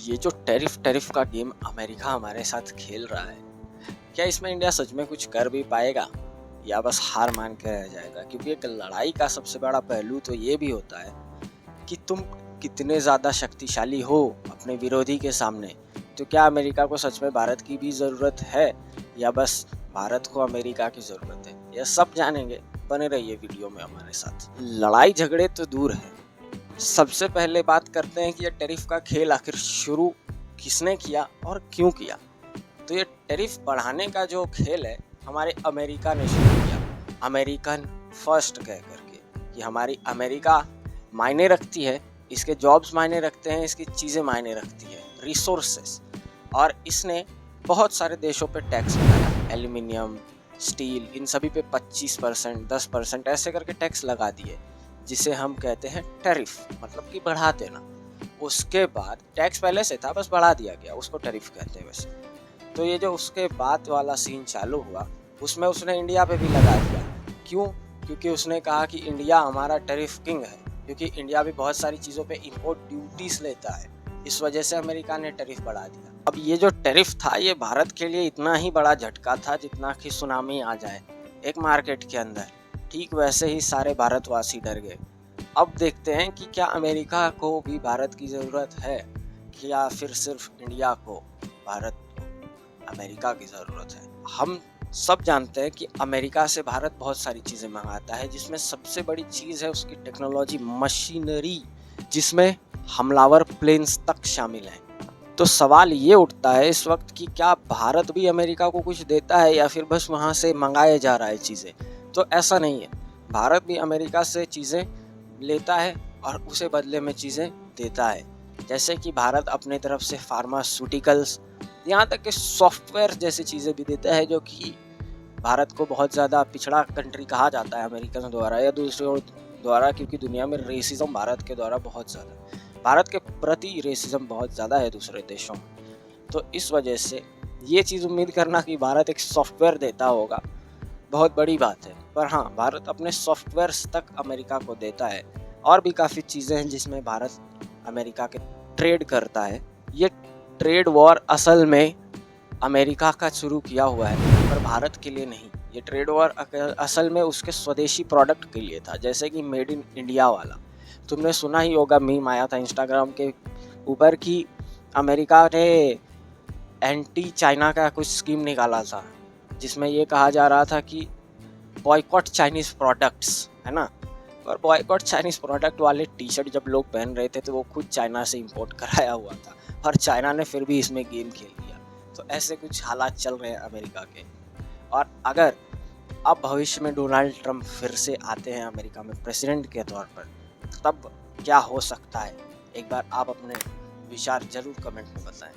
ये जो टैरिफ का गेम अमेरिका हमारे साथ खेल रहा है, क्या इसमें इंडिया सच में कुछ कर भी पाएगा या बस हार मान के रह जाएगा? क्योंकि एक लड़ाई का सबसे बड़ा पहलू तो ये भी होता है कि तुम कितने ज़्यादा शक्तिशाली हो अपने विरोधी के सामने। तो क्या अमेरिका को सच में भारत की भी ज़रूरत है या बस भारत को अमेरिका की ज़रूरत है? यह सब जानेंगे, बने रहिए वीडियो में हमारे साथ। लड़ाई झगड़े तो दूर है, सबसे पहले बात करते हैं कि ये टैरिफ का खेल आखिर शुरू किसने किया और क्यों किया। तो ये टैरिफ बढ़ाने का जो खेल है हमारे अमेरिका ने शुरू किया, अमेरिकन फर्स्ट कह करके कि हमारी अमेरिका मायने रखती है, इसके जॉब्स मायने रखते हैं, इसकी चीज़ें मायने रखती है, रिसोर्सेस। और इसने बहुत सारे देशों पे टैक्स लगाया, एल्यूमिनियम, स्टील, इन सभी पे 25%, 10% ऐसे करके टैक्स लगा दिए, जिसे हम कहते हैं टैरिफ, मतलब कि बढ़ा देना। उसके बाद टैक्स पहले से था, बस बढ़ा दिया गया, उसको टैरिफ कहते हैं वैसे। तो ये जो उसके बाद वाला सीन चालू हुआ, उसमें उसने इंडिया पे भी लगा दिया। क्यों? क्योंकि उसने कहा कि इंडिया हमारा टैरिफ किंग है, क्योंकि इंडिया भी बहुत सारी चीज़ों पे इंपोर्ट ड्यूटीज लेता है, इस वजह से अमेरिका ने टैरिफ बढ़ा दिया। अब ये जो टैरिफ था ये भारत के लिए इतना ही बड़ा झटका था जितना कि सुनामी आ जाए एक मार्केट के अंदर, ठीक वैसे ही सारे भारतवासी डर गए। अब देखते हैं कि क्या अमेरिका को भी भारत की ज़रूरत है या फिर सिर्फ इंडिया को भारत अमेरिका की ज़रूरत है। हम सब जानते हैं कि अमेरिका से भारत बहुत सारी चीज़ें मंगाता है, जिसमें सबसे बड़ी चीज़ है उसकी टेक्नोलॉजी, मशीनरी, जिसमें हमलावर प्लेन्स तक शामिल हैं। तो सवाल ये उठता है इस वक्त कि क्या भारत भी अमेरिका को कुछ देता है या फिर बस वहाँ से मंगाया जा रहा है चीज़ें? तो ऐसा नहीं है, भारत भी अमेरिका से चीज़ें लेता है और उसे बदले में चीज़ें देता है। जैसे कि भारत अपने तरफ से फार्मास्यूटिकल्स, यहाँ तक कि सॉफ्टवेयर जैसी चीज़ें भी देता है, जो कि भारत को बहुत ज़्यादा पिछड़ा कंट्री कहा जाता है अमेरिकन द्वारा या दूसरों द्वारा, क्योंकि दुनिया में रेसिज्म भारत के द्वारा बहुत ज़्यादा है, भारत के प्रति रेसिज्म बहुत ज़्यादा है दूसरे देशों में। तो इस वजह से ये चीज़ उम्मीद करना कि भारत एक सॉफ्टवेयर देता होगा बहुत बड़ी बात है। पर हाँ, भारत अपने सॉफ्टवेयर्स तक अमेरिका को देता है, और भी काफ़ी चीज़ें हैं जिसमें भारत अमेरिका के ट्रेड करता है। ये ट्रेड वॉर असल में अमेरिका का शुरू किया हुआ है, पर भारत के लिए नहीं। ये ट्रेड वॉर असल में उसके स्वदेशी प्रोडक्ट के लिए था, जैसे कि मेड इन इंडिया वाला। तुमने सुना ही होगा, मीम आया था इंस्टाग्राम के ऊपर कि अमेरिका ने एंटी चाइना का कुछ स्कीम निकाला था, जिसमें ये कहा जा रहा था कि बॉयकॉट चाइनीज़ प्रोडक्ट्स, है ना। और बॉयकॉट चाइनीज़ प्रोडक्ट वाले टी शर्ट जब लोग पहन रहे थे तो वो खुद चाइना से इंपोर्ट कराया हुआ था, और चाइना ने फिर भी इसमें गेम खेल लिया। तो ऐसे कुछ हालात चल रहे हैं अमेरिका के। और अगर अब भविष्य में डोनाल्ड ट्रंप फिर से आते हैं अमेरिका में प्रेसिडेंट के तौर पर, तब क्या हो सकता है? एक बार आप अपने विचार जरूर कमेंट में बताएं।